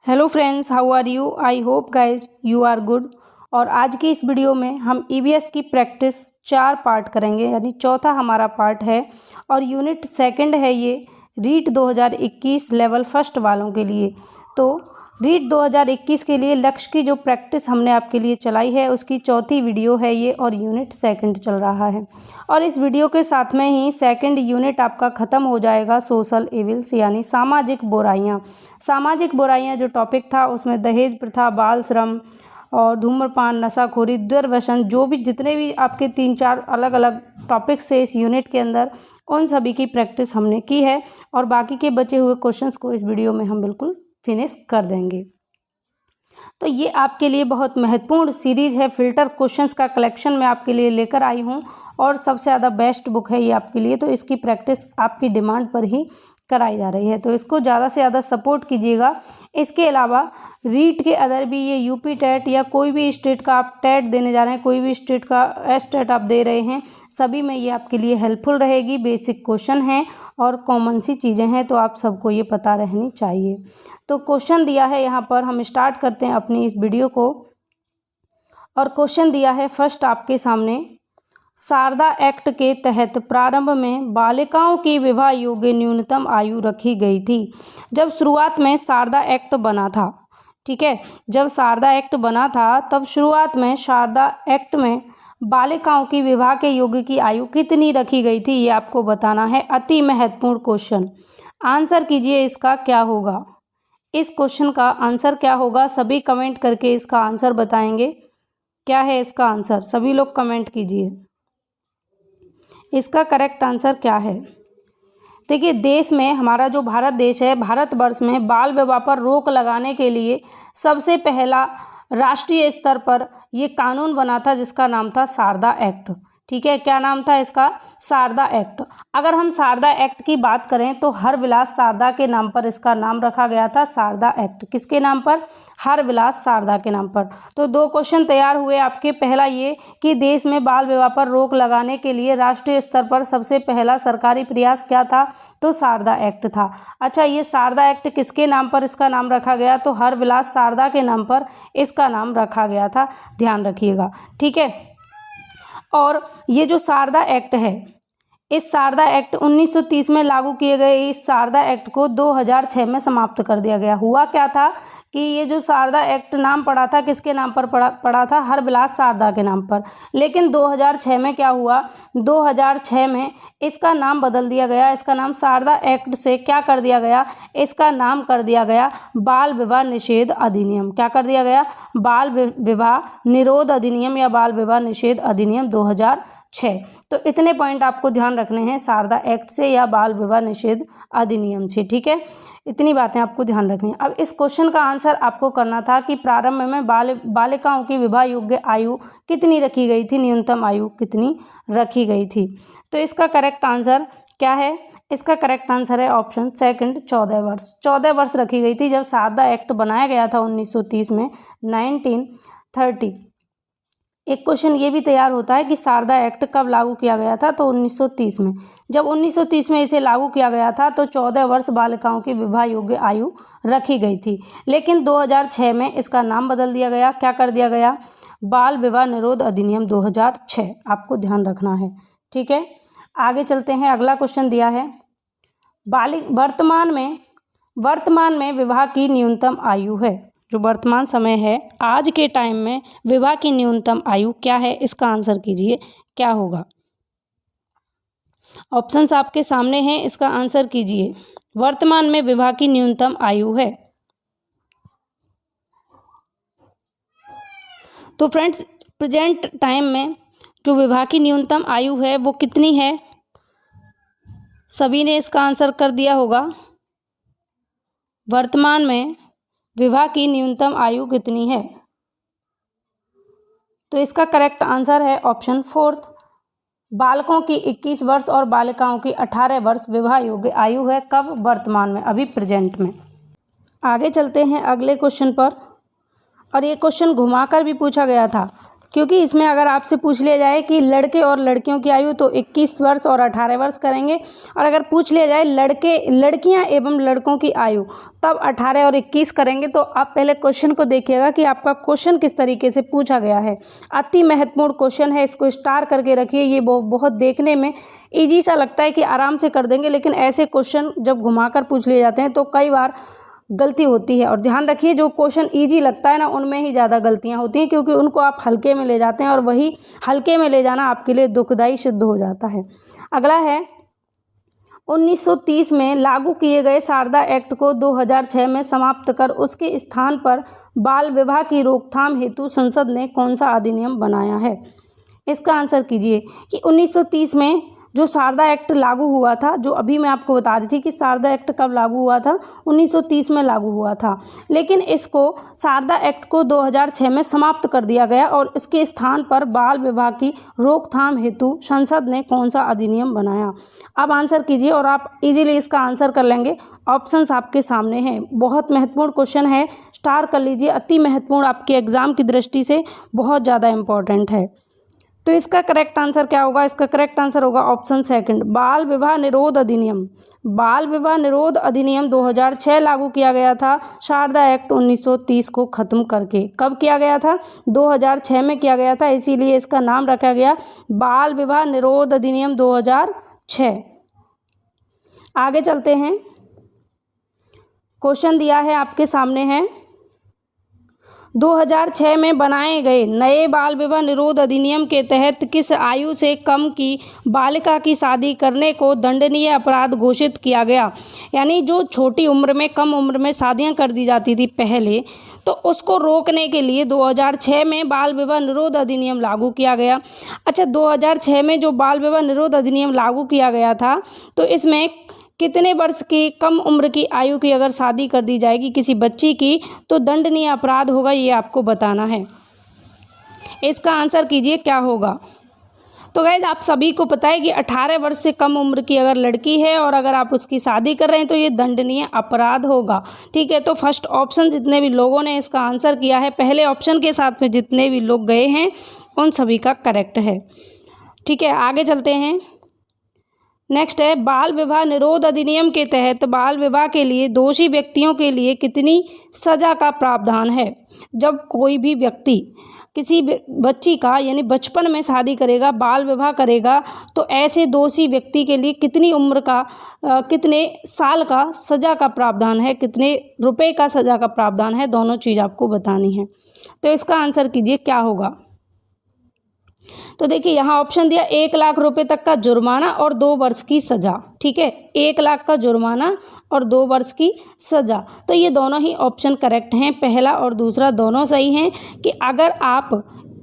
Hello friends, how are you? I hope guys you are good. और आज की इस वीडियो में हम ईवीएस की प्रैक्टिस 4 पार्ट करेंगे, यानी चौथा हमारा पार्ट है और यूनिट सेकंड है ये रीट 2021 लेवल फर्स्ट वालों के लिए। तो रीट 2021 के लिए लक्ष्य की जो प्रैक्टिस हमने आपके लिए चलाई है उसकी चौथी वीडियो है ये और यूनिट सेकंड चल रहा है। और इस वीडियो के साथ में ही सेकंड यूनिट आपका ख़त्म हो जाएगा, सोशल एविल्स यानी सामाजिक बुराइयाँ। सामाजिक बुराइयाँ जो टॉपिक था उसमें दहेज प्रथा, बाल श्रम और धूम्रपान, नशाखोरी, दुर्व्यसन, जो भी जितने भी आपके 3-4 अलग अलग टॉपिक्स थे इस यूनिट के अंदर, उन सभी की प्रैक्टिस हमने की है और बाकी के बचे हुए क्वेश्चंस को इस वीडियो में हम बिल्कुल फिनिश कर देंगे। तो ये आपके लिए बहुत महत्वपूर्ण सीरीज है, फिल्टर क्वेश्चंस का कलेक्शन मैं आपके लिए लेकर आई हूँ और सबसे ज़्यादा बेस्ट बुक है ये आपके लिए। तो इसकी प्रैक्टिस आपकी डिमांड पर ही कराई जा रही है, तो इसको ज़्यादा से ज़्यादा सपोर्ट कीजिएगा। इसके अलावा रीट के अदर भी ये यूपी टेट या कोई भी स्टेट का आप टेट देने जा रहे हैं, कोई भी स्टेट का एस टेट आप दे रहे हैं, सभी में ये आपके लिए हेल्पफुल रहेगी। बेसिक क्वेश्चन हैं और कॉमन सी चीज़ें हैं, तो आप सबको ये पता रहनी चाहिए। तो क्वेश्चन दिया है यहाँ पर, हम स्टार्ट करते हैं अपनी इस वीडियो को। और क्वेश्चन दिया है फर्स्ट आपके सामने, शारदा एक्ट के तहत प्रारंभ में बालिकाओं की विवाह योग्य न्यूनतम आयु रखी गई थी। जब शुरुआत में शारदा एक्ट बना था, ठीक है, जब शारदा एक्ट बना था तब शुरुआत में शारदा एक्ट में बालिकाओं की विवाह के योग्य की आयु कितनी रखी गई थी, ये आपको बताना है। अति महत्वपूर्ण क्वेश्चन, आंसर कीजिए इसका क्या होगा। इस क्वेश्चन का आंसर क्या होगा, सभी कमेंट करके इसका आंसर बताएंगे। क्या है इसका आंसर, सभी लोग कमेंट कीजिए। इसका करेक्ट आंसर क्या है? देखिए, देश में हमारा जो भारत देश है, भारतवर्ष में बाल विवाह पर रोक लगाने के लिए सबसे पहला राष्ट्रीय स्तर पर ये कानून बना था जिसका नाम था शारदा एक्ट। ठीक है, क्या नाम था इसका? शारदा एक्ट। अगर हम शारदा एक्ट की बात करें तो हरविलास शारदा के नाम पर इसका नाम रखा गया था। शारदा एक्ट किसके नाम पर? हरविलास शारदा के नाम पर। तो 2 क्वेश्चन तैयार हुए आपके। पहला ये कि देश में बाल विवाह पर रोक लगाने के लिए राष्ट्रीय स्तर पर सबसे पहला सरकारी प्रयास क्या था? तो शारदा एक्ट था। अच्छा, ये शारदा एक्ट किसके नाम पर इसका नाम रखा गया? तो हरविलास शारदा के नाम पर इसका नाम रखा गया था, ध्यान रखिएगा। ठीक है, और ये जो शारदा एक्ट है, इस शारदा एक्ट 1930 में लागू किए गए इस शारदा एक्ट को 2006 में समाप्त कर दिया गया। हुआ क्या था कि ये जो शारदा एक्ट नाम पड़ा था किसके नाम पर पड़ा था? हरविलास शारदा के नाम पर। लेकिन 2006 में क्या हुआ? 2006 में इसका नाम बदल दिया गया। इसका नाम शारदा एक्ट से क्या कर दिया गया? इसका नाम कर दिया गया बाल विवाह निषेध अधिनियम। क्या कर दिया गया? बाल विवाह निरोध अधिनियम या बाल विवाह निषेध अधिनियम 2006। तो इतने पॉइंट आपको ध्यान रखने हैं, शारदा एक्ट से या बाल विवाह निषेध अधिनियम से। ठीक है, इतनी बातें आपको ध्यान रखनी है। अब इस क्वेश्चन का आंसर आपको करना था कि प्रारंभ में बालिकाओं की विवाह योग्य आयु कितनी रखी गई थी, न्यूनतम आयु कितनी रखी गई थी। तो इसका करेक्ट आंसर क्या है? इसका करेक्ट आंसर है ऑप्शन सेकंड, 14 वर्ष। 14 वर्ष रखी गई थी जब शारदा एक्ट बनाया गया था 1930 में, 1930। एक क्वेश्चन ये भी तैयार होता है कि शारदा एक्ट कब लागू किया गया था? तो 1930 में। जब 1930 में इसे लागू किया गया था तो 14 वर्ष बालिकाओं की विवाह योग्य आयु रखी गई थी। लेकिन 2006 में इसका नाम बदल दिया गया। क्या कर दिया गया? बाल विवाह निरोध अधिनियम 2006। आपको ध्यान रखना है। ठीक है, आगे चलते हैं। अगला क्वेश्चन दिया है, वर्तमान में विवाह की न्यूनतम आयु है, जो वर्तमान समय है, आज के टाइम में विवाह की न्यूनतम आयु क्या है? इसका आंसर कीजिए, क्या होगा? ऑप्शंस आपके सामने हैं, इसका आंसर कीजिए। वर्तमान में विवाह की न्यूनतम आयु है। तो फ्रेंड्स, प्रेजेंट टाइम में जो विवाह की न्यूनतम आयु है वो कितनी है? सभी ने इसका आंसर कर दिया होगा। वर्तमान में विवाह की न्यूनतम आयु कितनी है? तो इसका करेक्ट आंसर है ऑप्शन 4, बालकों की 21 वर्ष और बालिकाओं की 18 वर्ष विवाह योग्य आयु है। कब? वर्तमान में, अभी प्रेजेंट में। आगे चलते हैं अगले क्वेश्चन पर। और ये क्वेश्चन घुमाकर भी पूछा गया था क्योंकि इसमें अगर आपसे पूछ लिया जाए कि लड़के और लड़कियों की आयु तो 21 वर्ष और 18 वर्ष करेंगे, और अगर पूछ लिया जाए लड़कियां एवं लड़कों की आयु तब 18 और 21 करेंगे। तो आप पहले क्वेश्चन को देखिएगा कि आपका क्वेश्चन किस तरीके से पूछा गया है। अति महत्वपूर्ण क्वेश्चन है, इसको स्टार करके रखिए। ये बहुत देखने में ईजी सा लगता है कि आराम से कर देंगे, लेकिन ऐसे क्वेश्चन जब घुमाकर पूछ लिए जाते हैं तो कई बार गलती होती है। और ध्यान रखिए, जो क्वेश्चन इजी लगता है ना उनमें ही ज़्यादा गलतियां होती हैं, क्योंकि उनको आप हल्के में ले जाते हैं और वही हल्के में ले जाना आपके लिए दुखदायी सिद्ध हो जाता है। अगला है 1930 में लागू किए गए शारदा एक्ट को 2006 में समाप्त कर उसके स्थान पर बाल विवाह की रोकथाम हेतु संसद ने कौन सा अधिनियम बनाया है। इसका आंसर कीजिए कि 1930 में जो शारदा एक्ट लागू हुआ था, जो अभी मैं आपको बता रही थी कि शारदा एक्ट कब लागू हुआ था, 1930 में लागू हुआ था, लेकिन इसको शारदा एक्ट को 2006 में समाप्त कर दिया गया और इसके स्थान पर बाल विवाह की रोकथाम हेतु संसद ने कौन सा अधिनियम बनाया। अब आंसर कीजिए और आप इजीली इसका आंसर कर लेंगे। ऑप्शंस आपके सामने हैं। बहुत महत्वपूर्ण क्वेश्चन है, स्टार कर लीजिए। अति महत्वपूर्ण, आपके एग्जाम की दृष्टि से बहुत ज़्यादा इंपॉर्टेंट है। तो इसका करेक्ट आंसर क्या होगा? इसका करेक्ट आंसर होगा ऑप्शन सेकंड, बाल विवाह निरोध अधिनियम। बाल विवाह निरोध अधिनियम 2006 लागू किया गया था, शारदा एक्ट 1930 को खत्म करके। कब किया गया था? 2006 में किया गया था, इसीलिए इसका नाम रखा गया बाल विवाह निरोध अधिनियम 2006। आगे चलते हैं। क्वेश्चन दिया है आपके सामने है, 2006 में बनाए गए नए बाल विवाह निरोध अधिनियम के तहत किस आयु से कम की बालिका की शादी करने को दंडनीय अपराध घोषित किया गया। यानी जो छोटी उम्र में, कम उम्र में शादियां कर दी जाती थी पहले, तो उसको रोकने के लिए 2006 में बाल विवाह निरोध अधिनियम लागू किया गया। अच्छा, 2006 में जो बाल विवाह निरोध अधिनियम लागू किया गया था, तो इसमें कितने वर्ष की कम उम्र की आयु की अगर शादी कर दी जाएगी किसी बच्ची की तो दंडनीय अपराध होगा, ये आपको बताना है। इसका आंसर कीजिए क्या होगा। तो गाइज आप सभी को पता है कि 18 वर्ष से कम उम्र की अगर लड़की है और अगर आप उसकी शादी कर रहे हैं तो ये दंडनीय अपराध होगा। ठीक है, तो फर्स्ट ऑप्शन जितने भी लोगों ने इसका आंसर किया है, पहले ऑप्शन के साथ में जितने भी लोग गए हैं उन सभी का करेक्ट है। ठीक है, आगे चलते हैं। नेक्स्ट है, बाल विवाह निरोध अधिनियम के तहत बाल विवाह के लिए दोषी व्यक्तियों के लिए कितनी सज़ा का प्रावधान है। जब कोई भी व्यक्ति किसी बच्ची का यानी बचपन में शादी करेगा, बाल विवाह करेगा, तो ऐसे दोषी व्यक्ति के लिए कितनी उम्र का, कितने साल का सज़ा का प्रावधान है, कितने रुपए का सज़ा का प्रावधान है, दोनों चीज़ आपको बतानी है। तो इसका आंसर कीजिए क्या होगा। तो देखिए यहाँ ऑप्शन दिया 1 लाख रुपए तक का जुर्माना और 2 वर्ष की सज़ा। ठीक है, 1 लाख का जुर्माना और 2 वर्ष की सज़ा। तो ये दोनों ही ऑप्शन करेक्ट हैं, पहला और दूसरा दोनों सही हैं। कि अगर आप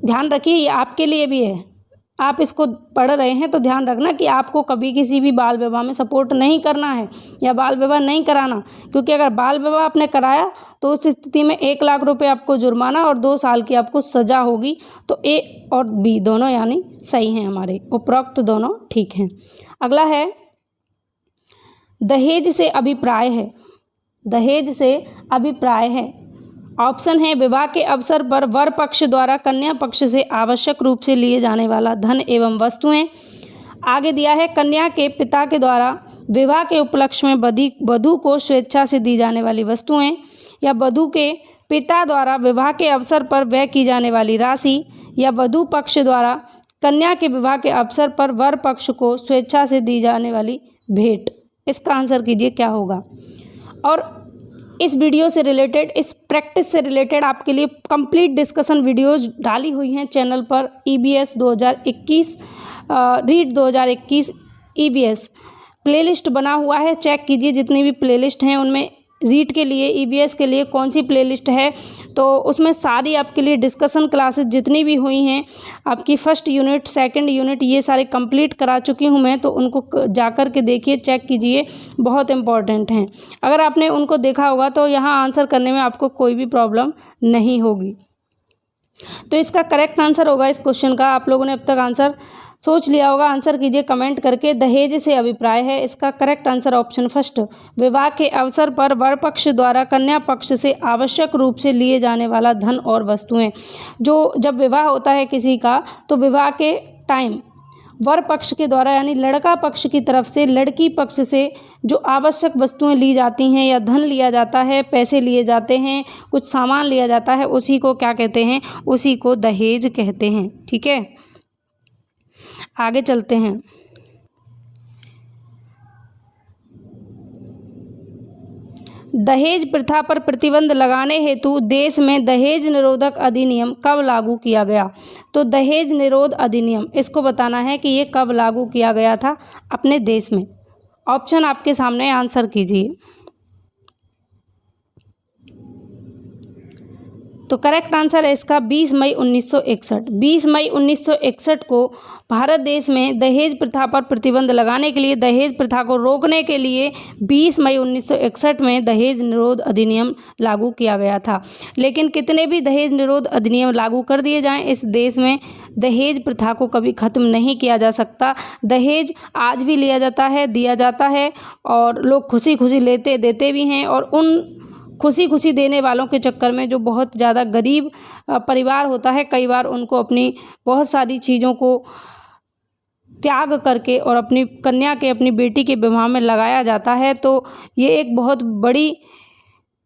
ध्यान रखिए, ये आपके लिए भी है, आप इसको पढ़ रहे हैं तो ध्यान रखना कि आपको कभी किसी भी बाल विवाह में सपोर्ट नहीं करना है या बाल विवाह नहीं कराना, क्योंकि अगर बाल विवाह आपने कराया तो उस स्थिति में 1 लाख रुपए आपको जुर्माना और 2 साल की आपको सज़ा होगी। तो ए और बी दोनों यानी सही हैं, हमारे उपरोक्त दोनों ठीक हैं। अगला है, दहेज से अभिप्राय है। दहेज से अभिप्राय है, ऑप्शन है विवाह के अवसर पर वर पक्ष द्वारा कन्या पक्ष से आवश्यक रूप से लिए जाने वाला धन एवं वस्तुएं। आगे दिया है कन्या के पिता के द्वारा विवाह के उपलक्ष्य में वधू को स्वेच्छा से दी जाने वाली वस्तुएं, या वधू के पिता द्वारा विवाह के अवसर पर व्यय की जाने वाली राशि, या वधू पक्ष द्वारा कन्या के विवाह के अवसर पर वर पक्ष को स्वेच्छा से दी जाने वाली भेंट। इसका आंसर कीजिए क्या होगा। और इस वीडियो से रिलेटेड, इस प्रैक्टिस से रिलेटेड आपके लिए कंप्लीट डिस्कशन वीडियोस डाली हुई हैं चैनल पर। EBS 2021 रीड 2021 EBS प्लेलिस्ट बना हुआ है, चेक कीजिए जितनी भी प्लेलिस्ट हैं उनमें रीड के लिए, EBS के लिए कौन सी प्लेलिस्ट है, तो उसमें सारी आपके लिए डिस्कशन क्लासेस जितनी भी हुई हैं, आपकी फर्स्ट यूनिट, सेकंड यूनिट, ये सारे कंप्लीट करा चुकी हूँ मैं। तो उनको जाकर के देखिए, चेक कीजिए, बहुत इंपॉर्टेंट हैं। अगर आपने उनको देखा होगा तो यहाँ आंसर करने में आपको कोई भी प्रॉब्लम नहीं होगी। तो इसका करेक्ट आंसर होगा इस क्वेश्चन का, आप लोगों ने अब तक आंसर सोच लिया होगा, आंसर कीजिए कमेंट करके। दहेज से अभिप्राय है, इसका करेक्ट आंसर ऑप्शन फर्स्ट, विवाह के अवसर पर वर पक्ष द्वारा कन्या पक्ष से आवश्यक रूप से लिए जाने वाला धन और वस्तुएं। जो जब विवाह होता है किसी का, तो विवाह के टाइम वर पक्ष के द्वारा यानी लड़का पक्ष की तरफ से लड़की पक्ष से जो आवश्यक वस्तुएं ली जाती हैं या धन लिया जाता है, पैसे लिए जाते हैं, कुछ सामान लिया जाता है, उसी को क्या कहते हैं? उसी को दहेज कहते हैं। ठीक है, आगे चलते हैं। दहेज प्रथा पर प्रतिबंध लगाने हेतु देश में दहेज निरोधक अधिनियम कब लागू किया गया? तो दहेज निरोध अधिनियम, इसको बताना है कि ये कब लागू किया गया था अपने देश में। ऑप्शन आपके सामने, आंसर कीजिए। तो करेक्ट आंसर है इसका 20 मई 1961। 20 मई 1961 को भारत देश में दहेज प्रथा पर प्रतिबंध लगाने के लिए, दहेज प्रथा को रोकने के लिए 20 मई 1961 में दहेज निरोध अधिनियम लागू किया गया था। लेकिन कितने भी दहेज निरोध अधिनियम लागू कर दिए जाएं, इस देश में दहेज प्रथा को कभी ख़त्म नहीं किया जा सकता। दहेज आज भी लिया जाता है, दिया जाता है, और लोग खुशी खुशी लेते देते भी हैं। और उन खुशी खुशी देने वालों के चक्कर में जो बहुत ज़्यादा गरीब परिवार होता है, कई बार उनको अपनी बहुत सारी चीज़ों को त्याग करके और अपनी कन्या के, अपनी बेटी के विवाह में लगाया जाता है। तो ये एक बहुत बड़ी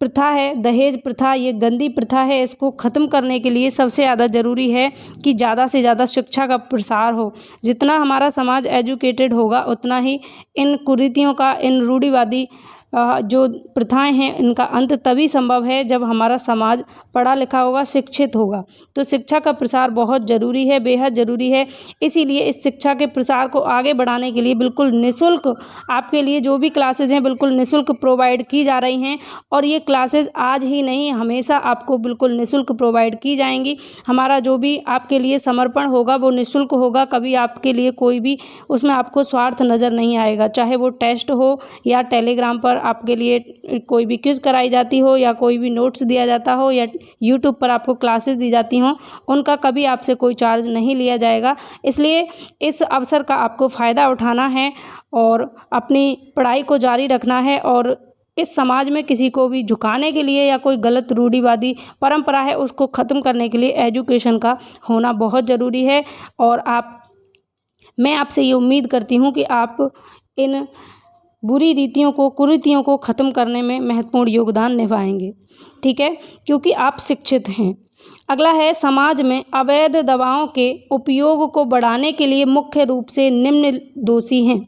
प्रथा है, दहेज प्रथा। ये गंदी प्रथा है। इसको ख़त्म करने के लिए सबसे ज़्यादा ज़रूरी है कि ज़्यादा से ज़्यादा शिक्षा का प्रसार हो। जितना हमारा समाज एजुकेटेड होगा, उतना ही इन कुरीतियों का, इन रूढ़िवादी जो प्रथाएं हैं, इनका अंत तभी संभव है जब हमारा समाज पढ़ा लिखा होगा, शिक्षित होगा। तो शिक्षा का प्रसार बहुत ज़रूरी है, बेहद ज़रूरी है। इसीलिए इस शिक्षा के प्रसार को आगे बढ़ाने के लिए बिल्कुल निःशुल्क आपके लिए जो भी क्लासेज हैं, बिल्कुल निःशुल्क प्रोवाइड की जा रही हैं। और ये क्लासेज आज ही नहीं, हमेशा आपको बिल्कुल निःशुल्क प्रोवाइड की जाएंगी। हमारा जो भी आपके लिए समर्पण होगा वो निःशुल्क होगा। कभी आपके लिए कोई भी उसमें आपको स्वार्थ नज़र नहीं आएगा। चाहे वो टेस्ट हो या टेलीग्राम पर आपके लिए कोई भी क्विज कराई जाती हो, या कोई भी नोट्स दिया जाता हो, या यूट्यूब पर आपको क्लासेस दी जाती हों, उनका कभी आपसे कोई चार्ज नहीं लिया जाएगा। इसलिए इस अवसर का आपको फ़ायदा उठाना है और अपनी पढ़ाई को जारी रखना है। और इस समाज में किसी को भी झुकाने के लिए या कोई गलत रूढ़िवादी परंपरा है उसको ख़त्म करने के लिए एजुकेशन का होना बहुत ज़रूरी है। और मैं आपसे ये उम्मीद करती हूँ कि आप इन बुरी रीतियों को, कुरीतियों को ख़त्म करने में महत्वपूर्ण योगदान निभाएंगे। ठीक है, क्योंकि आप शिक्षित हैं। अगला है, समाज में अवैध दवाओं के उपयोग को बढ़ाने के लिए मुख्य रूप से निम्न दोषी हैं।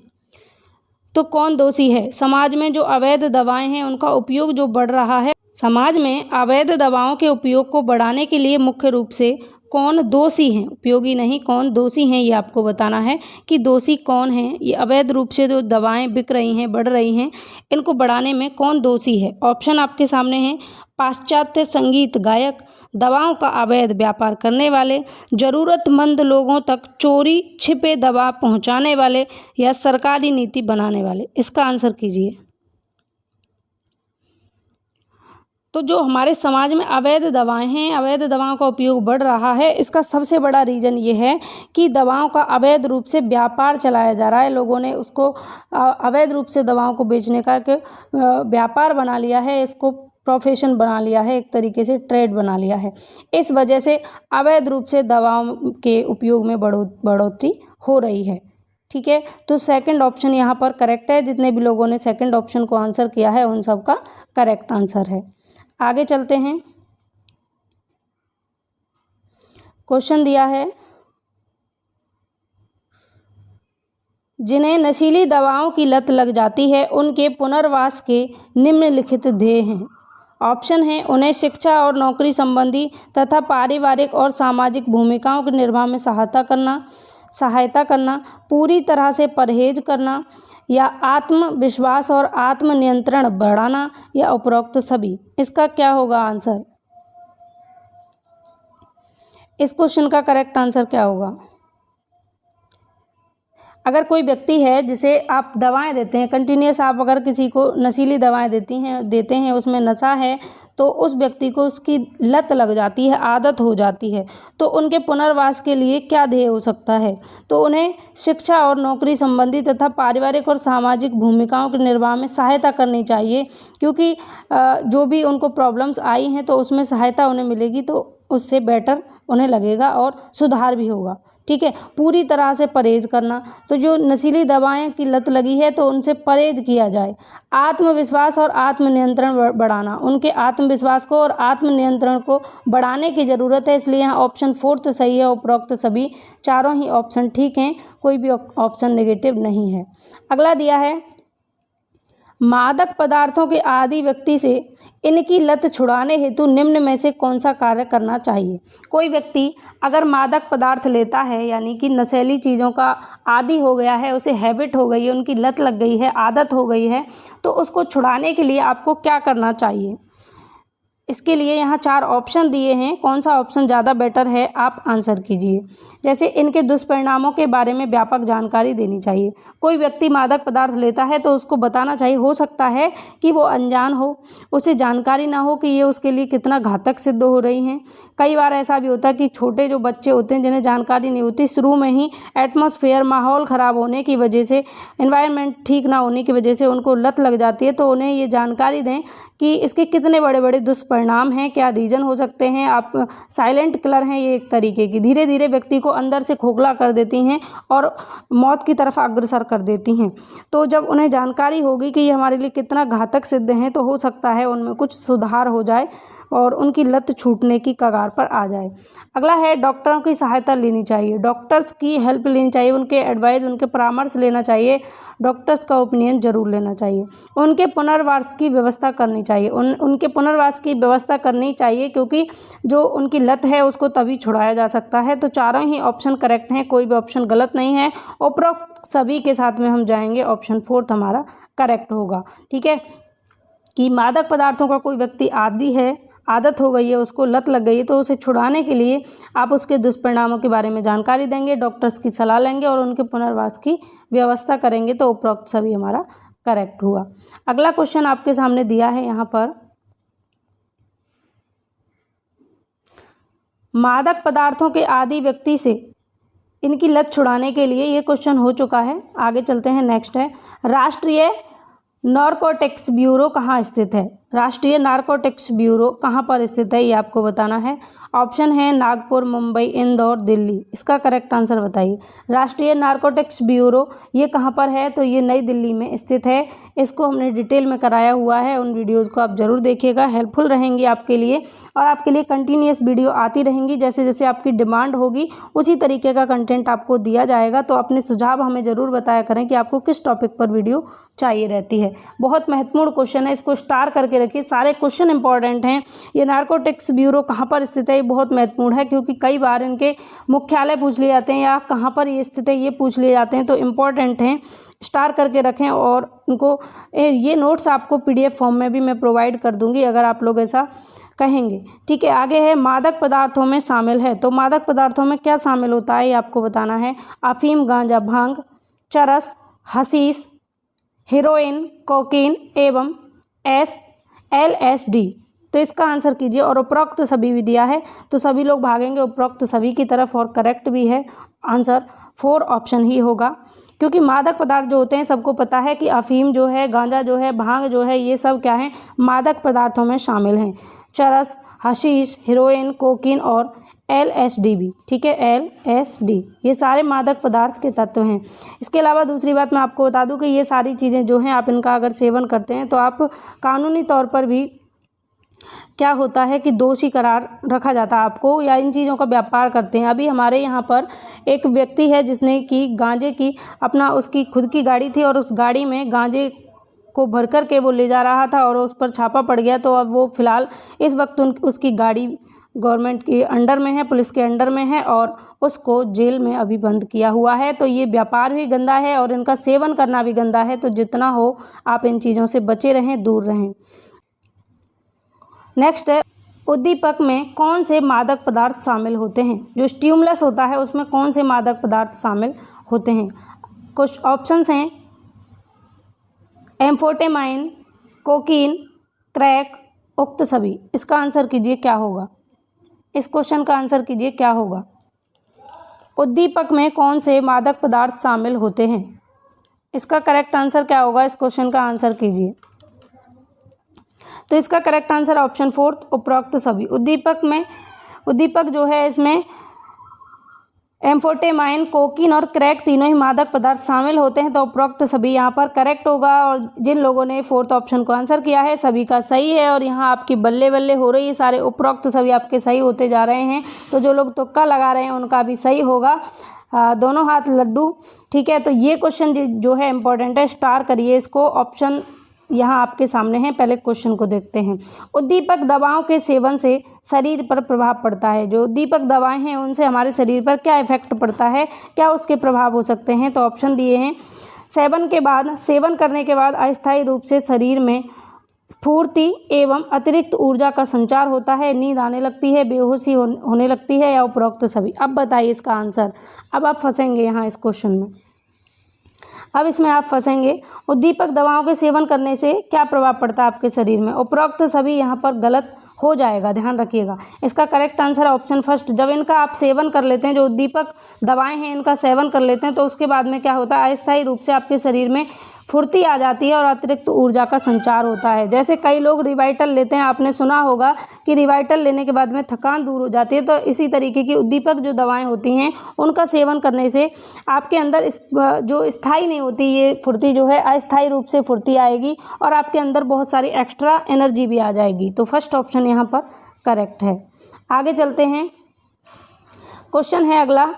तो कौन दोषी है? समाज में जो अवैध दवाएं हैं उनका उपयोग जो बढ़ रहा है, समाज में अवैध दवाओं के उपयोग को बढ़ाने के लिए मुख्य रूप से कौन दोषी हैं? उपयोगी नहीं, कौन दोषी हैं, ये आपको बताना है कि दोषी कौन हैं। ये अवैध रूप से जो दवाएं बिक रही हैं, बढ़ रही हैं, इनको बढ़ाने में कौन दोषी है? ऑप्शन आपके सामने हैं। पाश्चात्य संगीत गायक, दवाओं का अवैध व्यापार करने वाले, ज़रूरतमंद लोगों तक चोरी छिपे दवा पहुंचाने वाले, या सरकारी नीति बनाने वाले। इसका आंसर कीजिए। तो जो हमारे समाज में अवैध दवाएं हैं, अवैध दवाओं का उपयोग बढ़ रहा है, इसका सबसे बड़ा रीज़न ये है कि दवाओं का अवैध रूप से व्यापार चलाया जा रहा है। लोगों ने उसको अवैध रूप से दवाओं को बेचने का एक व्यापार बना लिया है, इसको प्रोफेशन बना लिया है, एक तरीके से ट्रेड बना लिया है। इस वजह से अवैध रूप से दवाओं के उपयोग में बढ़ोतरी हो रही है। ठीक है, तो सेकंड ऑप्शन यहाँ पर करेक्ट है। जितने भी लोगों ने सेकंड ऑप्शन को आंसर किया है उन सब का करेक्ट आंसर है। आगे चलते हैं। क्वेश्चन दिया है, जिन्हें नशीली दवाओं की लत लग जाती है उनके पुनर्वास के निम्नलिखित ध्येय हैं। ऑप्शन है, उन्हें शिक्षा और नौकरी संबंधी तथा पारिवारिक और सामाजिक भूमिकाओं के निर्वाह में सहायता करना, पूरी तरह से परहेज करना, या आत्मविश्वास और आत्मनियंत्रण बढ़ाना, या उपरोक्त सभी। इसका क्या होगा आंसर? इस क्वेश्चन का करेक्ट आंसर क्या होगा? अगर कोई व्यक्ति है जिसे आप दवाएं देते हैं कंटिन्यूस, आप अगर किसी को नशीली दवाएं देते हैं, उसमें नशा है, तो उस व्यक्ति को उसकी लत लग जाती है, आदत हो जाती है, तो उनके पुनर्वास के लिए क्या ध्येय हो सकता है? तो उन्हें शिक्षा और नौकरी संबंधी तथा पारिवारिक और सामाजिक भूमिकाओं के निर्वाह में सहायता करनी चाहिए, क्योंकि जो भी उनको प्रॉब्लम्स आई हैं तो उसमें सहायता उन्हें मिलेगी तो उससे बेटर उन्हें लगेगा और सुधार भी होगा। ठीक है, पूरी तरह से परहेज करना, तो जो नशीली दवाएं की लत लगी है तो उनसे परहेज किया जाए। आत्मविश्वास और आत्मनियंत्रण बढ़ाना, उनके आत्मविश्वास को और आत्मनियंत्रण को बढ़ाने की ज़रूरत है, इसलिए यहाँ ऑप्शन 4 तो सही है। उपरोक्त सभी चारों ही ऑप्शन ठीक हैं, कोई भी ऑप्शन नेगेटिव नहीं है। अगला दिया है, मादक पदार्थों के आदी व्यक्ति से इनकी लत छुड़ाने हेतु निम्न में से कौन सा कार्य करना चाहिए? कोई व्यक्ति अगर मादक पदार्थ लेता है, यानी कि नशीली चीज़ों का आदी हो गया है, उसे हैबिट हो गई है, उनकी लत लग गई है, आदत हो गई है, तो उसको छुड़ाने के लिए आपको क्या करना चाहिए? इसके लिए यहाँ 4 ऑप्शन दिए हैं, कौन सा ऑप्शन ज़्यादा बेटर है आप आंसर कीजिए। जैसे इनके दुष्परिणामों के बारे में व्यापक जानकारी देनी चाहिए। कोई व्यक्ति मादक पदार्थ लेता है तो उसको बताना चाहिए, हो सकता है कि वो अनजान हो, उसे जानकारी ना हो कि ये उसके लिए कितना घातक सिद्ध हो रही हैं। कई बार ऐसा भी होता है कि छोटे जो बच्चे होते हैं जिन्हें जानकारी नहीं होती, शुरू में ही एटमॉस्फेयर, माहौल ख़राब होने की वजह से, एनवायरनमेंट ठीक ना होने की वजह से उनको लत लग जाती है, तो उन्हें ये जानकारी दें कि इसके कितने बड़े बड़े दुष्परिणाम हैं, क्या रीज़न हो सकते हैं। आप साइलेंट किलर हैं ये एक तरीके की, धीरे धीरे व्यक्ति को अंदर से खोखला कर देती हैं और मौत की तरफ अग्रसर कर देती हैं। तो जब उन्हें जानकारी होगी कि ये हमारे लिए कितना घातक सिद्ध हैं, तो हो सकता है उनमें कुछ सुधार हो जाए और उनकी लत छूटने की कगार पर आ जाए। अगला है, डॉक्टरों की सहायता लेनी चाहिए, डॉक्टर्स की हेल्प लेनी चाहिए, उनके एडवाइस, उनके परामर्श लेना चाहिए, डॉक्टर्स का ओपिनियन ज़रूर लेना चाहिए। उनके पुनर्वास की व्यवस्था करनी चाहिए, उनके पुनर्वास की व्यवस्था करनी चाहिए, क्योंकि जो उनकी लत है उसको तभी छुड़ाया जा सकता है। तो चारों ही ऑप्शन करेक्ट हैं, कोई भी ऑप्शन गलत नहीं है। उपरोक्त सभी के साथ में हम जाएंगे, ऑप्शन 4 हमारा करेक्ट होगा। ठीक है, कि मादक पदार्थों का कोई व्यक्ति आदी है, आदत हो गई है, उसको लत लग गई है, तो उसे छुड़ाने के लिए आप उसके दुष्परिणामों के बारे में जानकारी देंगे, डॉक्टर्स की सलाह लेंगे और उनके पुनर्वास की व्यवस्था करेंगे, तो उपरोक्त सभी हमारा करेक्ट हुआ। अगला क्वेश्चन आपके सामने दिया है यहाँ पर, मादक पदार्थों के आदी व्यक्ति से इनकी लत छुड़ाने के लिए, ये क्वेश्चन हो चुका है। आगे चलते हैं, नेक्स्ट है, राष्ट्रीय नारकोटिक्स ब्यूरो कहाँ स्थित है? राष्ट्रीय नारकोटिक्स ब्यूरो कहाँ पर स्थित है, ये आपको बताना है। ऑप्शन है नागपुर, मुंबई, इंदौर, दिल्ली। इसका करेक्ट आंसर बताइए। राष्ट्रीय नारकोटिक्स ब्यूरो ये कहाँ पर है? तो ये नई दिल्ली में स्थित है। इसको हमने डिटेल में कराया हुआ है, उन वीडियोज़ को आप ज़रूर देखिएगा, हेल्पफुल रहेंगी आपके लिए, और आपके लिए कंटिन्यूस वीडियो आती रहेंगी। जैसे जैसे आपकी डिमांड होगी उसी तरीके का कंटेंट आपको दिया जाएगा। तो अपने सुझाव हमें ज़रूर बताया करें कि आपको किस टॉपिक पर वीडियो चाहिए रहती है। बहुत महत्वपूर्ण क्वेश्चन है, इसको स्टार करके रखिए, सारे क्वेश्चन इंपॉर्टेंट हैं। ये नारकोटिक्स ब्यूरो कहाँ पर स्थित है, ये बहुत महत्वपूर्ण है, क्योंकि कई बार इनके मुख्यालय पूछ लिए जाते हैं या कहाँ पर ये स्थित है ये पूछ लिए जाते हैं, तो इम्पॉर्टेंट हैं, स्टार करके रखें। और उनको ये नोट्स आपको PDF फॉर्म में भी मैं प्रोवाइड कर दूँगी अगर आप लोग ऐसा कहेंगे। ठीक है, आगे है, मादक पदार्थों में शामिल है। तो मादक पदार्थों में क्या शामिल होता है ये आपको बताना है। अफीम, गांजा, भांग, चरस, हशीश, हेरोइन, कोकीन एवं LSD। तो इसका आंसर कीजिए। और उपरोक्त सभी भी दिया है, तो सभी लोग भागेंगे उपरोक्त सभी की तरफ, और करेक्ट भी है आंसर 4 ऑप्शन ही होगा। क्योंकि मादक पदार्थ जो होते हैं सबको पता है कि अफीम जो है, गांजा जो है, भांग जो है, ये सब क्या है, मादक पदार्थों में शामिल हैं। चरस, हशीश, हेरोइन, कोकीन और LSD भी। ठीक है, LSD ये सारे मादक पदार्थ के तत्व हैं। इसके अलावा दूसरी बात मैं आपको बता दूं कि ये सारी चीज़ें जो हैं, आप इनका अगर सेवन करते हैं तो आप कानूनी तौर पर भी क्या होता है कि दोषी करार रखा जाता है आपको, या इन चीज़ों का व्यापार करते हैं। अभी हमारे यहाँ पर एक व्यक्ति है जिसने कि गांजे की उसकी खुद की गाड़ी थी, और उस गाड़ी में गांजे को भर कर के वो ले जा रहा था और उस पर छापा पड़ गया। तो अब वो फ़िलहाल इस वक्त उसकी गाड़ी गवर्नमेंट के अंडर में है, पुलिस के अंडर में है, और उसको जेल में अभी बंद किया हुआ है। तो ये व्यापार भी गंदा है और इनका सेवन करना भी गंदा है। तो जितना हो आप इन चीज़ों से बचे रहें, दूर रहें। नेक्स्ट है, उद्दीपक में कौन से मादक पदार्थ शामिल होते हैं? जो स्टिमुलस होता है उसमें कौन से मादक पदार्थ शामिल होते हैं? कुछ ऑप्शंस हैं, एम्फोटेमाइन, कोकीन, क्रैक, उक्त सभी, इसका आंसर कीजिए क्या होगा। इस क्वेश्चन का आंसर कीजिए क्या होगा। उद्दीपक में कौन से मादक पदार्थ शामिल होते हैं, इसका करेक्ट आंसर क्या होगा। इस क्वेश्चन का आंसर कीजिए। तो इसका करेक्ट आंसर ऑप्शन 4 उपरोक्त सभी। उद्दीपक जो है इसमें एम्फोटेमाइन, कोकीन और क्रैक तीनों ही मादक पदार्थ शामिल होते हैं। तो उपरोक्त सभी यहाँ पर करेक्ट होगा। और जिन लोगों ने 4th ऑप्शन को आंसर किया है सभी का सही है। और यहाँ आपकी बल्ले बल्ले हो रही है, सारे उपरोक्त सभी आपके सही होते जा रहे हैं। तो जो लोग तुक्का लगा रहे हैं उनका भी सही होगा। दोनों हाथ लड्डू, ठीक है। तो ये क्वेश्चन जो है इम्पोर्टेंट है, स्टार करिए इसको। ऑप्शन यहाँ आपके सामने हैं, पहले क्वेश्चन को देखते हैं। उद्दीपक दवाओं के सेवन से शरीर पर प्रभाव पड़ता है। जो उद्दीपक दवाएं हैं उनसे हमारे शरीर पर क्या इफेक्ट पड़ता है, क्या उसके प्रभाव हो सकते हैं। तो ऑप्शन दिए हैं। सेवन करने के बाद अस्थायी रूप से शरीर में स्फूर्ति एवं अतिरिक्त ऊर्जा का संचार होता है, नींद आने लगती है, बेहोशी होने लगती है, या उपरोक्त सभी। अब बताइए इसका आंसर। अब आप फंसेंगे यहाँ इस क्वेश्चन में, अब इसमें आप फंसेंगे। उद्दीपक दवाओं के सेवन करने से क्या प्रभाव पड़ता है आपके शरीर में, उपरोक्त सभी यहाँ पर गलत हो जाएगा, ध्यान रखिएगा। इसका करेक्ट आंसर है ऑप्शन फर्स्ट। जब इनका आप सेवन कर लेते हैं, जो उद्दीपक दवाएं हैं इनका सेवन कर लेते हैं, तो उसके बाद में क्या होता है, अस्थायी रूप से आपके शरीर में फुर्ती आ जाती है और अतिरिक्त ऊर्जा का संचार होता है। जैसे कई लोग रिवाइटल लेते हैं, आपने सुना होगा कि रिवाइटल लेने के बाद में थकान दूर हो जाती है। तो इसी तरीके की उद्दीपक जो दवाएं होती हैं उनका सेवन करने से आपके अंदर जो स्थायी नहीं होती ये फुर्ती जो है, अस्थायी रूप से फुर्ती आएगी और आपके अंदर बहुत सारी एक्स्ट्रा एनर्जी भी आ जाएगी। तो फर्स्ट ऑप्शन यहाँ पर करेक्ट है। आगे चलते हैं, क्वेश्चन है अगला।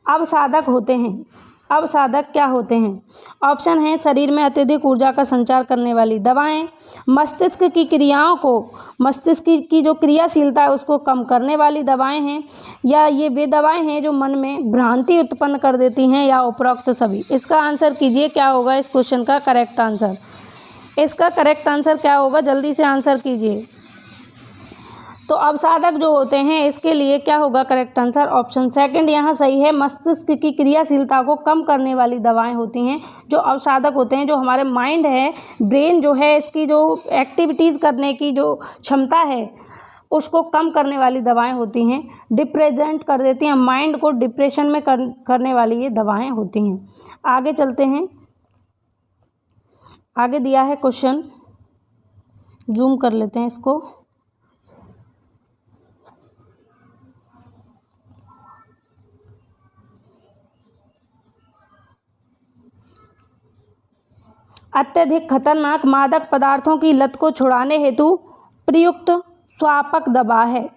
अवसाधक होते हैं, अवसाधक क्या होते हैं। ऑप्शन है शरीर में अत्यधिक ऊर्जा का संचार करने वाली दवाएं, मस्तिष्क की क्रियाओं को, मस्तिष्क की जो क्रियाशीलता है उसको कम करने वाली दवाएं हैं, या ये वे दवाएं हैं जो मन में भ्रांति उत्पन्न कर देती हैं, या उपरोक्त सभी। इसका आंसर कीजिए क्या होगा इस क्वेश्चन का करेक्ट आंसर। इसका करेक्ट आंसर क्या होगा, जल्दी से आंसर कीजिए। तो अवसाधक जो होते हैं इसके लिए क्या होगा करेक्ट आंसर, ऑप्शन सेकंड यहाँ सही है। मस्तिष्क की क्रियाशीलता को कम करने वाली दवाएं होती हैं जो अवसाधक होते हैं। जो हमारे माइंड है, ब्रेन जो है, इसकी जो एक्टिविटीज़ करने की जो क्षमता है उसको कम करने वाली दवाएं होती हैं, डिप्रेजेंट कर देती हैं, माइंड को डिप्रेशन में करने वाली ये दवाएँ होती हैं। आगे चलते हैं, आगे दिया है क्वेश्चन, जूम कर लेते हैं इसको। अत्यधिक खतरनाक मादक पदार्थों की लत को छुड़ाने हेतु प्रयुक्त स्वापक दवा है।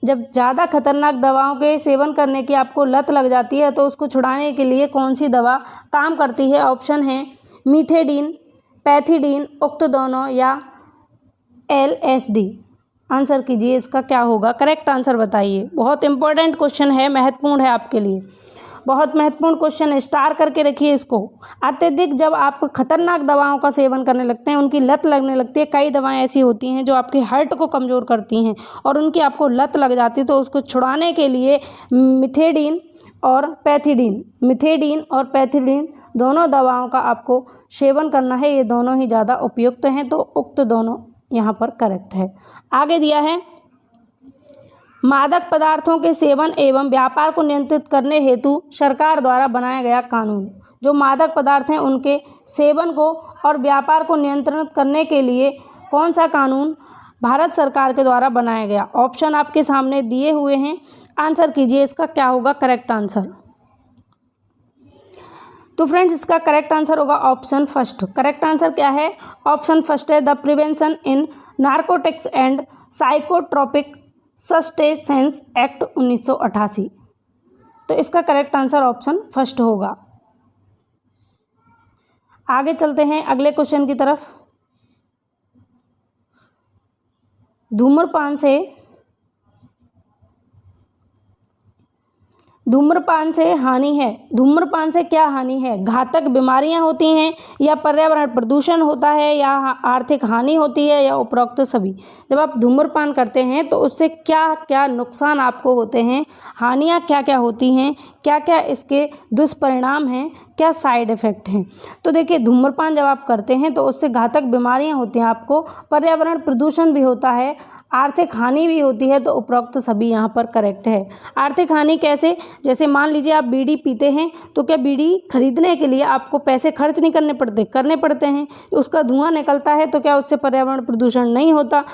जब ज़्यादा खतरनाक दवाओं के सेवन करने की आपको लत लग जाती है तो उसको छुड़ाने के लिए कौन सी दवा काम करती है। ऑप्शन है मीथेडीन, पैथिडीन, उक्त दोनों, या LSD। आंसर कीजिए इसका क्या होगा, करेक्ट आंसर बताइए। बहुत इंपॉर्टेंट क्वेश्चन है, महत्वपूर्ण है आपके लिए, बहुत महत्वपूर्ण क्वेश्चन, स्टार करके रखिए इसको। अत्यधिक जब आप खतरनाक दवाओं का सेवन करने लगते हैं, उनकी लत लगने लगती है, कई दवाएं ऐसी होती हैं जो आपके हार्ट को कमज़ोर करती हैं और उनकी आपको लत लग जाती है, तो उसको छुड़ाने के लिए मीथेडीन और पैथिडीन दोनों दवाओं का आपको सेवन करना है। ये दोनों ही ज़्यादा उपयुक्त हैं, तो उक्त दोनों यहाँ पर करेक्ट है। आगे दिया है मादक पदार्थों के सेवन एवं व्यापार को नियंत्रित करने हेतु सरकार द्वारा बनाया गया कानून। जो मादक पदार्थ हैं उनके सेवन को और व्यापार को नियंत्रित करने के लिए कौन सा कानून भारत सरकार के द्वारा बनाया गया। ऑप्शन आपके सामने दिए हुए हैं, आंसर कीजिए इसका क्या होगा करेक्ट आंसर। तो फ्रेंड्स इसका करेक्ट आंसर होगा ऑप्शन फर्स्ट। करेक्ट आंसर क्या है, ऑप्शन फर्स्ट है the prevention in narcotics and psychotropic substances act 1988। तो इसका करेक्ट आंसर ऑप्शन फर्स्ट होगा। आगे चलते हैं अगले क्वेश्चन की तरफ। धूम्रपान से हानि है। धूम्रपान से क्या हानि है? घातक बीमारियां होती हैं, या पर्यावरण प्रदूषण होता है, या आर्थिक हानि होती है, या उपरोक्त सभी। जब आप धूम्रपान करते हैं तो उससे क्या क्या नुकसान आपको होते हैं, हानियां क्या क्या होती हैं, क्या क्या इसके दुष्परिणाम हैं, क्या साइड इफ़ेक्ट हैं। तो देखिए, धूम्रपान जब आप करते हैं तो उससे घातक बीमारियां होती हैं आपको, पर्यावरण प्रदूषण भी होता है, आर्थिक हानि भी होती है। तो उपरोक्त सभी यहाँ पर करेक्ट है। आर्थिक हानि कैसे? जैसे मान लीजिए आप बीड़ी पीते हैं तो क्या बीड़ी खरीदने के लिए आपको पैसे खर्च नहीं करने पड़ते हैं। उसका धुआं निकलता है तो क्या उससे पर्यावरण प्रदूषण नहीं होता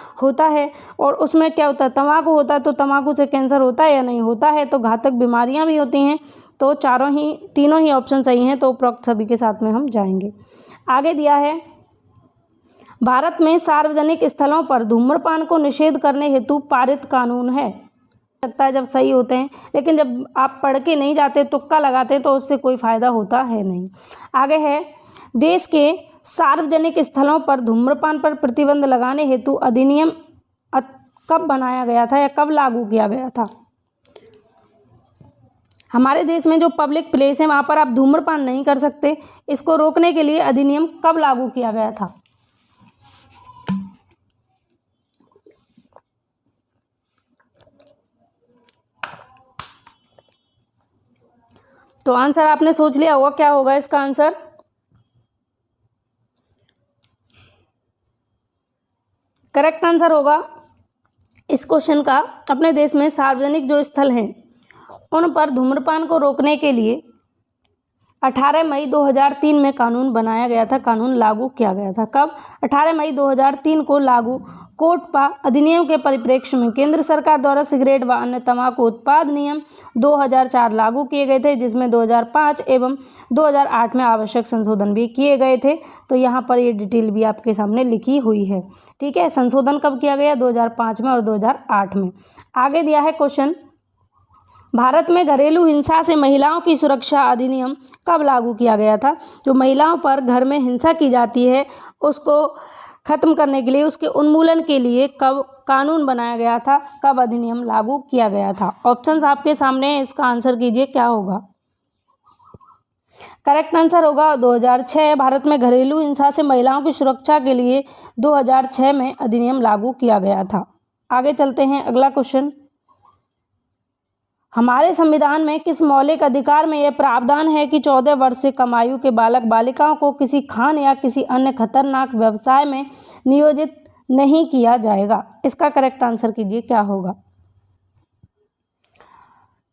है। और उसमें क्या होता है, तंबाकू होता है, तो तंबाकू से कैंसर होता है या नहीं होता है। तो घातक बीमारियां भी होती हैं। तो तीनों ही ऑप्शन सही हैं। तो उपरोक्त सभी के साथ में हम जाएंगे। आगे दिया है, भारत में सार्वजनिक स्थलों पर धूम्रपान को निषेध करने हेतु पारित कानून है। लगता है जब सही होते हैं, लेकिन जब आप पढ़ के नहीं जाते, तुक्का लगाते, तो उससे कोई फायदा होता है नहीं। आगे है, देश के सार्वजनिक स्थलों पर धूम्रपान पर प्रतिबंध लगाने हेतु अधिनियम कब बनाया गया था या कब लागू किया गया था। हमारे देश में जो पब्लिक प्लेस है वहाँ पर आप धूम्रपान नहीं कर सकते। इसको रोकने के लिए अधिनियम कब लागू किया गया था? तो आंसर आपने सोच लिया होगा, क्या होगा इसका आंसर? करेक्ट आंसर होगा इस क्वेश्चन का, अपने देश में सार्वजनिक जो स्थल हैं उन पर धूम्रपान को रोकने के लिए 18 मई 2003 में कानून बनाया गया था, कानून लागू किया गया था। कब? 18 मई 2003 को लागू कोटपा अधिनियम के परिप्रेक्ष्य में केंद्र सरकार द्वारा सिगरेट व अन्य तंबाकू उत्पाद नियम 2004 लागू किए गए थे, जिसमें 2005 एवं 2008 में आवश्यक संशोधन भी किए गए थे। तो यहाँ पर ये डिटेल भी आपके सामने लिखी हुई है। ठीक है, संशोधन कब किया गया? 2005 में और 2008 में। आगे दिया है क्वेश्चन, भारत में घरेलू हिंसा से महिलाओं की सुरक्षा अधिनियम कब लागू किया गया था। जो महिलाओं पर घर में हिंसा की जाती है उसको खत्म करने के लिए, उसके उन्मूलन के लिए कब कानून बनाया गया था, कब अधिनियम लागू किया गया था। ऑप्शंस आपके सामने हैं, इसका आंसर कीजिए क्या होगा। करेक्ट आंसर होगा 2006। भारत में घरेलू हिंसा से महिलाओं की सुरक्षा के लिए 2006 में अधिनियम लागू किया गया था। आगे चलते हैं, अगला क्वेश्चन, हमारे संविधान में किस मौलिक अधिकार में यह प्रावधान है कि 14 वर्ष से कम आयु के बालक बालिकाओं को किसी खान या किसी अन्य खतरनाक व्यवसाय में नियोजित नहीं किया जाएगा। इसका करेक्ट आंसर कीजिए क्या होगा।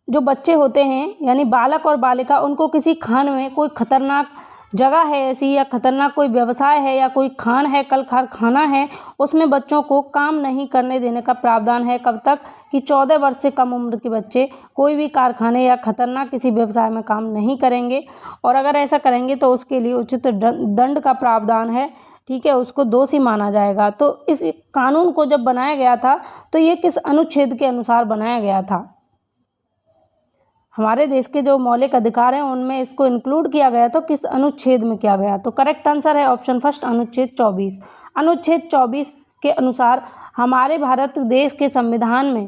जो बच्चे होते हैं यानी बालक और बालिका, उनको किसी खान में, कोई खतरनाक जगह है ऐसी, या खतरनाक कोई व्यवसाय है, या कोई खान है, कल कारखाना है, उसमें बच्चों को काम नहीं करने देने का प्रावधान है। कब तक? कि 14 वर्ष से कम उम्र के बच्चे कोई भी कारखाने या खतरनाक किसी व्यवसाय में काम नहीं करेंगे, और अगर ऐसा करेंगे तो उसके लिए उचित दंड का प्रावधान है। ठीक है, उसको दोषी माना जाएगा। तो इस कानून को जब बनाया गया था तो ये किस अनुच्छेद के अनुसार बनाया गया था? हमारे देश के जो मौलिक अधिकार हैं उनमें इसको इंक्लूड किया गया, तो किस अनुच्छेद में किया गया? तो करेक्ट आंसर है ऑप्शन फर्स्ट, अनुच्छेद 24। अनुच्छेद 24 के अनुसार हमारे भारत देश के संविधान में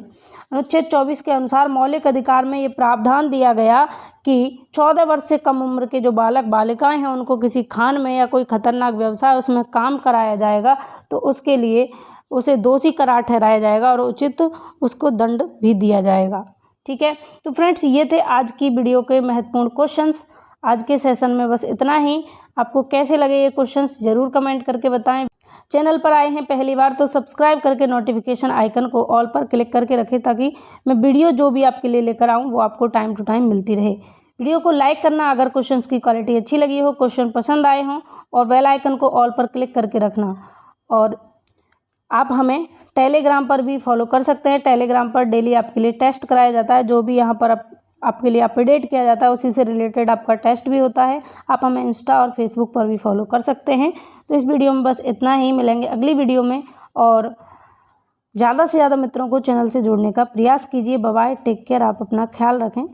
अनुच्छेद 24 के अनुसार मौलिक अधिकार में ये प्रावधान दिया गया कि 14 वर्ष से कम उम्र के जो बालक बालिकाएं हैं उनको किसी खान में या कोई खतरनाक व्यवसाय उसमें काम कराया जाएगा, तो उसके लिए उसे दोषी करार ठहराया जाएगा और उचित उसको दंड भी दिया जाएगा। ठीक है, तो फ्रेंड्स ये थे आज की वीडियो के महत्वपूर्ण क्वेश्चंस। आज के सेशन में बस इतना ही। आपको कैसे लगे ये क्वेश्चंस ज़रूर कमेंट करके बताएं। चैनल पर आए हैं पहली बार तो सब्सक्राइब करके नोटिफिकेशन आइकन को ऑल पर क्लिक करके रखें, ताकि मैं वीडियो जो भी आपके लिए लेकर आऊँ वो आपको टाइम टू टाइम मिलती रहे। वीडियो को लाइक करना अगर क्वेश्चंस की क्वालिटी अच्छी लगी हो, क्वेश्चन पसंद आए हों, और बेल आइकन को ऑल पर क्लिक करके रखना। और आप हमें टेलीग्राम पर भी फॉलो कर सकते हैं। टेलीग्राम पर डेली आपके लिए टेस्ट कराया जाता है, जो भी यहाँ पर आपके लिए अपडेट किया जाता है उसी से रिलेटेड आपका टेस्ट भी होता है। आप हमें इंस्टा और फेसबुक पर भी फॉलो कर सकते हैं। तो इस वीडियो में बस इतना ही, मिलेंगे अगली वीडियो में, और ज़्यादा से ज़्यादा मित्रों को चैनल से जोड़ने का प्रयास कीजिए। बाय बाय, टेक केयर, आप अपना ख्याल रखें।